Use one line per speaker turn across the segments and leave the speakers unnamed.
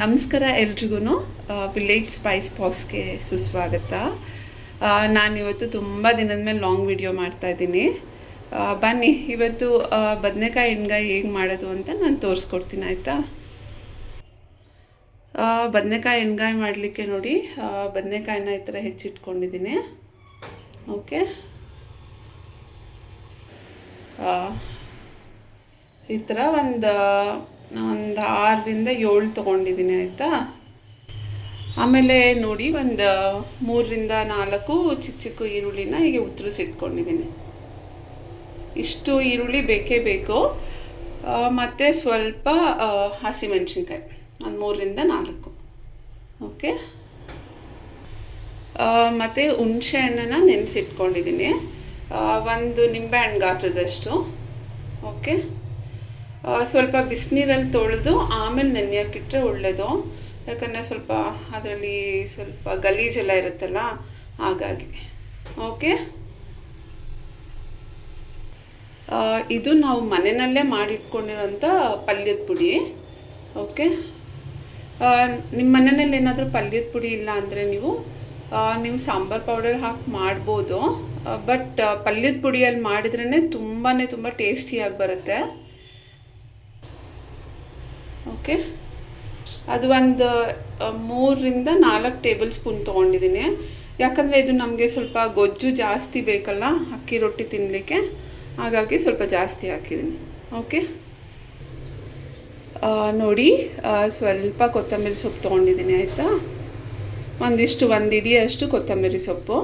ನಮಸ್ಕಾರ ಎಲ್ರಿಗೂ village Spice ಬಾಕ್ಸ್ಗೆ ಸುಸ್ವಾಗತ. ನಾನಿವತ್ತು ತುಂಬ ದಿನದ ಮೇಲೆ ಲಾಂಗ್ ವಿಡಿಯೋ ಮಾಡ್ತಾಯಿದ್ದೀನಿ. ಬನ್ನಿ ಇವತ್ತು ಬದನೆಕಾಯಿ ಎಣ್ಗಾಯಿ ಹೇಗೆ ಮಾಡೋದು ಅಂತ ನಾನು ತೋರಿಸ್ಕೊಡ್ತೀನಿ, ಆಯಿತಾ? ಬದನೆಕಾಯಿ ಎಣ್ಗಾಯಿ ಮಾಡಲಿಕ್ಕೆ ನೋಡಿ, ಬದನೆಕಾಯಿನ ಈ ಥರ ಹೆಚ್ಚಿಟ್ಕೊಂಡಿದ್ದೀನಿ. ಓಕೆ, ಈ ಥರ ಒಂದು 6ರಿಂದ 7 ತೊಗೊಂಡಿದ್ದೀನಿ, ಆಯಿತಾ? ಆಮೇಲೆ ನೋಡಿ, ಒಂದು 3ರಿಂದ 4 ಚಿಕ್ಕ ಚಿಕ್ಕ ಈರುಳ್ಳಿನ ಹೀಗೆ ಉತ್ತರಿಸಿಟ್ಕೊಂಡಿದ್ದೀನಿ. ಇಷ್ಟು ಈರುಳ್ಳಿ ಬೇಕೇ ಬೇಕು. ಮತ್ತು ಸ್ವಲ್ಪ ಹಸಿಮೆಣ್ಸಿನ್ಕಾಯಿ ಒಂದು 3ರಿಂದ 4. ಓಕೆ, ಮತ್ತು ಹುಣಸೆ ಹಣ್ಣನ್ನು ನೆನೆಸಿಟ್ಕೊಂಡಿದ್ದೀನಿ, ಒಂದು ನಿಂಬೆಹಣ್ಣು ಗಾತ್ರದಷ್ಟು. ಓಕೆ, ಸ್ವಲ್ಪ ಬಿಸಿನೀರಲ್ಲಿ ತೊಳೆದು ಆಮೇಲೆ ನೆನೆಯೋಕ್ಕಿಟ್ರೆ ಒಳ್ಳೆಯದು, ಯಾಕಂದರೆ ಸ್ವಲ್ಪ ಅದರಲ್ಲಿ ಸ್ವಲ್ಪ ಗಲೀಜೆಲ್ಲ ಇರುತ್ತಲ್ಲ, ಹಾಗಾಗಿ. ಓಕೆ, ಇದು ನಾವು ಮನೆಯಲ್ಲೇ ಮಾಡಿಟ್ಕೊಂಡಿರೋಂಥ ಪಲ್ಯದ ಪುಡಿ. ಓಕೆ, ನಿಮ್ಮ ಮನೆಯಲ್ಲಿ ಏನಾದರೂ ಪಲ್ಯದ ಪುಡಿ ಇಲ್ಲ ಅಂದರೆ ನೀವು ಸಾಂಬಾರು ಪೌಡರ್ ಹಾಕಿ ಮಾಡ್ಬೋದು. ಬಟ್ ಪಲ್ಯದ ಪುಡಿಯಲ್ಲಿ ಮಾಡಿದ್ರೇ ತುಂಬ ಟೇಸ್ಟಿಯಾಗಿ ಬರುತ್ತೆ. ಓಕೆ, ಅದು ಒಂದು 3ರಿಂದ 4 ಟೇಬಲ್ ಸ್ಪೂನ್ ತೊಗೊಂಡಿದ್ದೀನಿ, ಯಾಕಂದರೆ ಇದು ನಮಗೆ ಸ್ವಲ್ಪ ಗೊಜ್ಜು ಜಾಸ್ತಿ ಬೇಕಲ್ಲ ಅಕ್ಕಿ ರೊಟ್ಟಿ ತಿನ್ನಲಿಕ್ಕೆ, ಹಾಗಾಗಿ ಸ್ವಲ್ಪ ಜಾಸ್ತಿ ಹಾಕಿದ್ದೀನಿ. ಓಕೆ, ನೋಡಿ, ಸ್ವಲ್ಪ ಕೊತ್ತಂಬರಿ ಸೊಪ್ಪು ತೊಗೊಂಡಿದ್ದೀನಿ, ಆಯಿತಾ? ಒಂದು ಇಡಿಯಷ್ಟು ಕೊತ್ತಂಬರಿ ಸೊಪ್ಪು.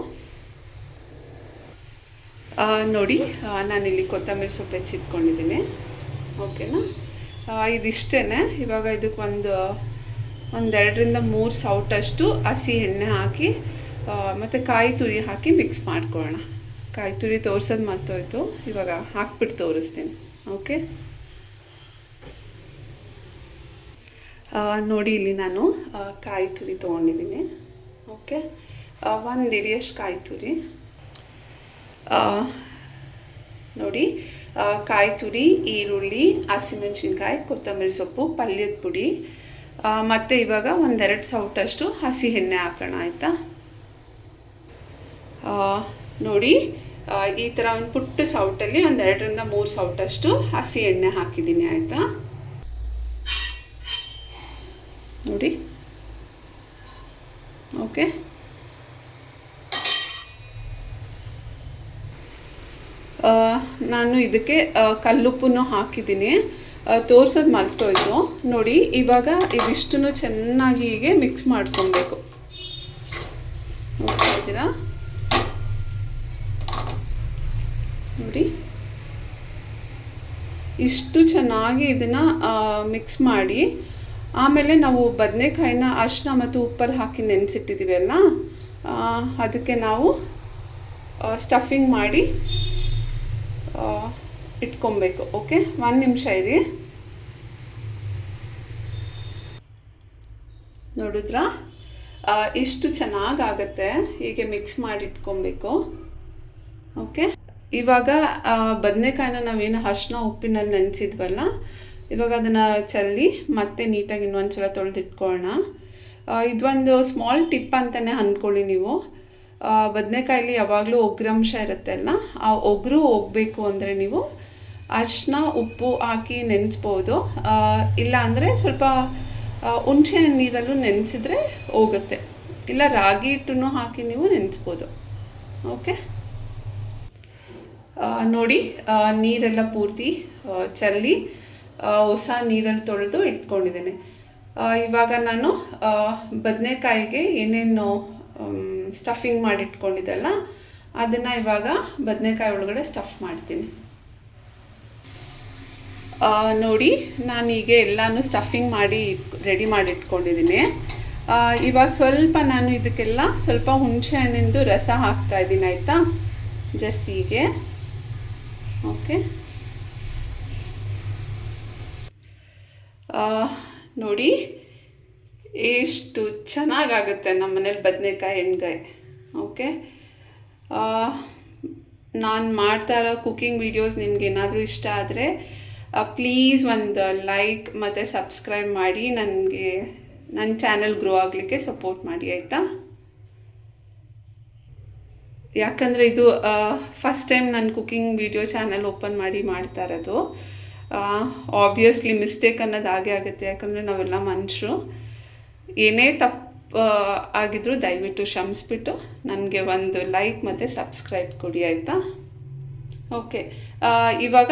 ನೋಡಿ, ನಾನಿಲ್ಲಿ ಕೊತ್ತಂಬರಿ ಸೊಪ್ಪು ಹೆಚ್ಚಿಟ್ಕೊಂಡಿದ್ದೀನಿ. ಓಕೆನಾ? ಇದಿಷ್ಟೇ. ಇವಾಗ ಇದಕ್ಕೆ ಒಂದು 2ರಿಂದ 3 ಸೌಟಷ್ಟು ಹಸಿ ಎಣ್ಣೆ ಹಾಕಿ ಮತ್ತು ಕಾಯಿ ತುರಿ ಹಾಕಿ ಮಿಕ್ಸ್ ಮಾಡ್ಕೊಳ್ಳೋಣ. ಕಾಯಿ ತುರಿ ತೋರಿಸೋದು ಮರ್ತೋಯ್ತು, ಇವಾಗ ಹಾಕ್ಬಿಟ್ಟು ತೋರಿಸ್ತೀನಿ. ಓಕೆ, ನೋಡಿ, ಇಲ್ಲಿ ನಾನು ಕಾಯಿ ತುರಿ ತೊಗೊಂಡಿದ್ದೀನಿ. ಓಕೆ, 1 ಇಡಿಯಷ್ಟು ಕಾಯಿ ತುರಿ. ನೋಡಿ, ಕಾಯಿ ತುರಿ, ಈರುಳ್ಳಿ, ಹಸಿಮೆಣ್ಸಿನ್ಕಾಯಿ, ಕೊತ್ತಂಬರಿ ಸೊಪ್ಪು, ಪಲ್ಯದ ಪುಡಿ, ಮತ್ತು ಇವಾಗ 1-2 ಸೌಟಷ್ಟು ಹಸಿ ಎಣ್ಣೆ ಹಾಕೋಣ, ಆಯಿತಾ? ನೋಡಿ, ಈ ಥರ ಒಂದು ಪುಟ್ಟ ಸೌಟಲ್ಲಿ 2ರಿಂದ 3 ಸೌಟಷ್ಟು ಹಸಿ ಎಣ್ಣೆ ಹಾಕಿದ್ದೀನಿ, ಆಯಿತಾ? ನೋಡಿ. ಓಕೆ, ನಾನು ಇದಕ್ಕೆ ಕಲ್ಲುಪ್ಪನ್ನು ಹಾಕಿದ್ದೀನಿ, ತೋರಿಸೋದು ಮರ್ತೋಯ್ತು. ನೋಡಿ, ಇವಾಗ ಇದಿಷ್ಟನ್ನು ಚೆನ್ನಾಗಿ ಹೀಗೆ ಮಿಕ್ಸ್ ಮಾಡ್ಕೊಬೇಕು. ನೋಡ್ತಾ ಇದ್ದೀರಾ? ನೋಡಿ, ಇಷ್ಟು ಚೆನ್ನಾಗಿ ಇದನ್ನು ಮಿಕ್ಸ್ ಮಾಡಿ, ಆಮೇಲೆ ನಾವು ಬದನೆಕಾಯಿನ ಅರಿಶಿನ ಮತ್ತು ಉಪ್ಪಲ್ಲಿ ಹಾಕಿ ನೆನೆಸಿಟ್ಟಿದ್ದೀವಿ ಅಲ್ಲ, ಅದಕ್ಕೆ ನಾವು ಸ್ಟಫಿಂಗ್ ಮಾಡಿ ಇಟ್ಕೊಬೇಕು. ಓಕೆ, 1 ನಿಮಿಷ ಇರಿ. ನೋಡಿದ್ರಾ? ಇಷ್ಟು ಚೆನ್ನಾಗಾಗತ್ತೆ, ಹೀಗೆ ಮಿಕ್ಸ್ ಮಾಡಿ ಇಟ್ಕೊಬೇಕು. ಓಕೆ, ಇವಾಗ ಬದನೆಕಾಯಿನ ನಾವೇನು ಅರಿಶಿನ ಉಪ್ಪಿನಲ್ಲಿ ನೆನೆಸಿದ್ವಲ್ಲ, ಇವಾಗ ಅದನ್ನು ಚೆಲ್ಲಿ ಮತ್ತೆ ನೀಟಾಗಿ ಇನ್ನೊಂದು ಸಲ ತೊಳೆದಿಟ್ಕೊಳ್ಳೋಣ. ಇದೊಂದು ಸ್ಮಾಲ್ ಟಿಪ್ ಅಂತಲೇ ಅಂದ್ಕೊಳ್ಳಿ ನೀವು. ಬದನೆಕಾಯಲ್ಲಿ ಯಾವಾಗಲೂ ಒಗ್ರಂಶ ಇರುತ್ತೆ ಅಲ್ಲ, ಆ ಒಗ್ರು ಹೋಗಬೇಕು ಅಂದರೆ ನೀವು ಅರಿಶಿನ ಉಪ್ಪು ಹಾಕಿ ನೆನೆಸ್ಬೋದು, ಇಲ್ಲ ಅಂದರೆ ಸ್ವಲ್ಪ ಹುಣಸೆ ನೀರಲ್ಲೂ ನೆನೆಸಿದ್ರೆ ಹೋಗುತ್ತೆ, ಇಲ್ಲ ರಾಗಿ ಹಿಟ್ಟನ್ನು ಹಾಕಿ ನೀವು ನೆನೆಸ್ಬೋದು. ಓಕೆ, ನೋಡಿ, ನೀರೆಲ್ಲ ಪೂರ್ತಿ ಚೆಲ್ಲಿ ಹೊಸ ನೀರಲ್ಲಿ ತೊಳೆದು ಇಟ್ಕೊಂಡಿದ್ದೇನೆ. ಇವಾಗ ನಾನು ಬದನೆಕಾಯಿಗೆ ಏನೇನು ಸ್ಟಫಿಂಗ್ ಮಾಡಿ ಇಟ್ಕೊಂಡಿದ್ದೆಲ್ಲ ಅದನ್ನು ಇವಾಗ ಬದನೆಕಾಯಿ ಒಳಗಡೆ ಸ್ಟಫ್ ಮಾಡ್ತೀನಿ. ನೋಡಿ, ನಾನೀಗ ಎಲ್ಲನೂ ಸ್ಟಫಿಂಗ್ ಮಾಡಿ ರೆಡಿ ಮಾಡಿ ಇಟ್ಕೊಂಡಿದ್ದೀನಿ. ಇವಾಗ ಸ್ವಲ್ಪ ನಾನು ಇದಕ್ಕೆಲ್ಲ ಸ್ವಲ್ಪ ಹುಣಸೆ ಹಣ್ಣಿಂದು ರಸ ಹಾಕ್ತಾಯಿದ್ದೀನಿ, ಆಯಿತಾ? ಜಸ್ಟ್ ಹೀಗೆ. ಓಕೆ, ನೋಡಿ, ಎಷ್ಟು ಚೆನ್ನಾಗಾಗುತ್ತೆ ನಮ್ಮ ಮನೇಲಿ ಬದನೆಕಾಯಿ ಎಣ್ಗಾಯಿ. ಓಕೆ, ನಾನು ಮಾಡ್ತಾ ಇರೋ ಕುಕ್ಕಿಂಗ್ ವೀಡಿಯೋಸ್ ನಿಮ್ಗೆ ಏನಾದರೂ ಇಷ್ಟ ಆದರೆ ಪ್ಲೀಸ್ ಒಂದು ಲೈಕ್ ಮತ್ತು ಸಬ್ಸ್ಕ್ರೈಬ್ ಮಾಡಿ ನನಗೆ ನನ್ನ ಚಾನಲ್ ಗ್ರೋ ಆಗಲಿಕ್ಕೆ ಸಪೋರ್ಟ್ ಮಾಡಿ ಆಯಿತಾ. ಯಾಕಂದರೆ ಇದು ಫಸ್ಟ್ ಟೈಮ್ ನಾನು ಕುಕ್ಕಿಂಗ್ ವಿಡಿಯೋ ಚಾನಲ್ ಓಪನ್ ಮಾಡಿ ಮಾಡ್ತಾ ಇರೋದು. ಆಬ್ವಿಯಸ್ಲಿ ಮಿಸ್ಟೇಕ್ ಅನ್ನೋದು ಆಗೇ ಆಗುತ್ತೆ, ಯಾಕಂದರೆ ನಾವೆಲ್ಲ ಮನುಷ್ಯರು. ಏನೇ ತಪ್ಪು ಆಗಿದ್ರೂ ದಯವಿಟ್ಟು ಕ್ಷಮಿಸ್ಬಿಟ್ಟು ನನಗೆ ಒಂದು ಲೈಕ್ ಮತ್ತು ಸಬ್ಸ್ಕ್ರೈಬ್ ಕೊಡಿ ಆಯಿತಾ. ಓಕೆ, ಇವಾಗ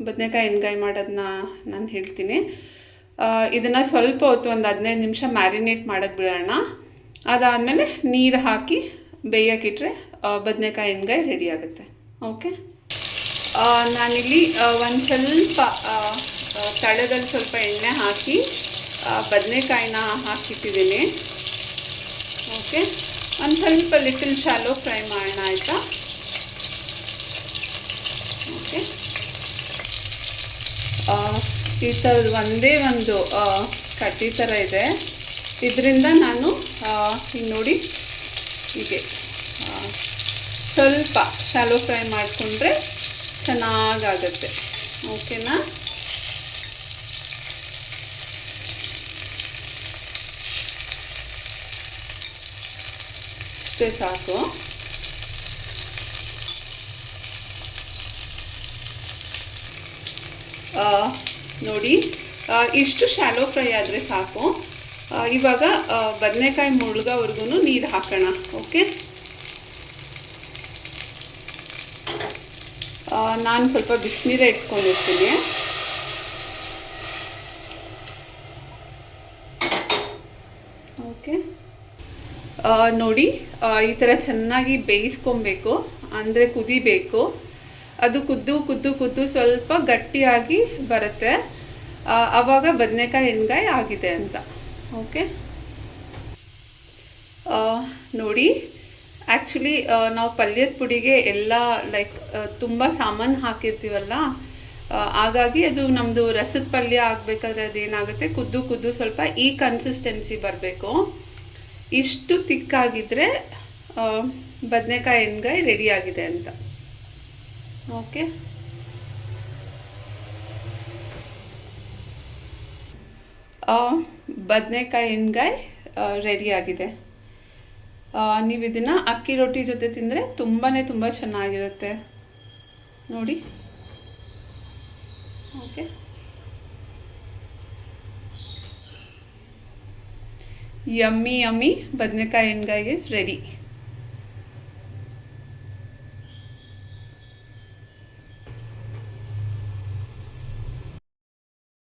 ಬದನೆಕಾಯಿ ಎಣ್ಗಾಯಿ ಮಾಡೋದನ್ನ ನಾನು ಹೇಳ್ತೀನಿ. ಇದನ್ನು ಸ್ವಲ್ಪ ಹೊತ್ತು ಒಂದು 15 ನಿಮಿಷ ಮ್ಯಾರಿನೇಟ್ ಮಾಡೋಕ್ಕೆ ಬಿಡೋಣ. ಅದಾದಮೇಲೆ ನೀರು ಹಾಕಿ ಬೇಯೋಕ್ಕಿಟ್ರೆ ಬದನೆಕಾಯಿ ಎಣ್ಗಾಯಿ ರೆಡಿ ಆಗುತ್ತೆ. ಓಕೆ, ನಾನಿಲ್ಲಿ ಒಂದು ಸ್ವಲ್ಪ ತಳದಲ್ಲಿ ಸ್ವಲ್ಪ ಎಣ್ಣೆ ಹಾಕಿ ಬದನೆಕಾಯಿನ ಹಾಕಿಟ್ಟಿದ್ದೀನಿ. ಓಕೆ, ಒಂದು ಸ್ವಲ್ಪ ಲಿಟಲ್ ಶಾಲೋ ಫ್ರೈ ಮಾಡೋಣ ಆಯಿತಾ. ಓಕೆ, ಈ ಥರದ್ದು ಒಂದೇ ಒಂದು ಕಡ್ಡಿ ಥರ ಇದೆ. ಇದರಿಂದ ನಾನು ಈಗ ನೋಡಿ ಹೀಗೆ ಸ್ವಲ್ಪ ಶಾಲೋ ಫ್ರೈ ಮಾಡಿಕೊಂಡ್ರೆ ಚೆನ್ನಾಗಾಗುತ್ತೆ. ಓಕೆನಾ. ಅಷ್ಟೇ ಸಾಕು. ನೋಡಿ, ಇಷ್ಟು ಶಾಲೋ ಫ್ರೈ ಆದರೆ ಸಾಕು. ಇವಾಗ ಬದನೆಕಾಯಿ ಮುಳುಗೋವರೆಗೂ ನೀರು ಹಾಕೋಣ. ಓಕೆ, ನಾನು ಸ್ವಲ್ಪ ಬಿಸಿನೀರೇ ಇಟ್ಕೊಂಡಿರ್ತೀನಿ. ಓಕೆ, ನೋಡಿ ಈ ಥರ ಚೆನ್ನಾಗಿ ಬೇಯಿಸ್ಕೊಬೇಕು, ಅಂದರೆ ಕುದಿಬೇಕು. ಅದು ಕುದ್ದು ಸ್ವಲ್ಪ ಗಟ್ಟಿಯಾಗಿ ಬರುತ್ತೆ. ಆವಾಗ ಬದನೆಕಾಯಿ ಎಣ್ಗಾಯಿ ಆಗಿದೆ ಅಂತ. ಓಕೆ, ನೋಡಿ ಆ್ಯಕ್ಚುಲಿ ನಾವು ಪಲ್ಯದ ಪುಡಿಗೆ ಎಲ್ಲ ಲೈಕ್ ತುಂಬ ಸಾಮಾನು ಹಾಕಿರ್ತೀವಲ್ಲ, ಹಾಗಾಗಿ ಅದು ನಮ್ಮದು ರಸದ ಪಲ್ಯ ಆಗಬೇಕಾದ್ರೆ ಅದೇನಾಗುತ್ತೆ, ಕುದ್ದು ಸ್ವಲ್ಪ ಈ ಕನ್ಸಿಸ್ಟೆನ್ಸಿ ಬರಬೇಕು. ಇಷ್ಟು ತಿಕ್ಕಾಗಿದ್ದರೆ ಬದನೆಕಾಯಿ ಎಣ್ಗಾಯಿ ರೆಡಿಯಾಗಿದೆ ಅಂತ. ಓಕೆ, ಬದನೆಕಾಯಿ ಎಣ್ಗಾಯಿ ರೆಡಿಯಾಗಿದೆ. ನೀವು ಇದನ್ನು ಅಕ್ಕಿ ರೊಟ್ಟಿ ಜೊತೆ ತಿಂದರೆ ತುಂಬ ಚೆನ್ನಾಗಿರುತ್ತೆ ನೋಡಿ. ಓಕೆ, ಯಮ್ಮಿ ಬದನೆಕಾಯಿ ಎಣ್ಗಾಯಿ ಇಸ್ ರೆಡಿ.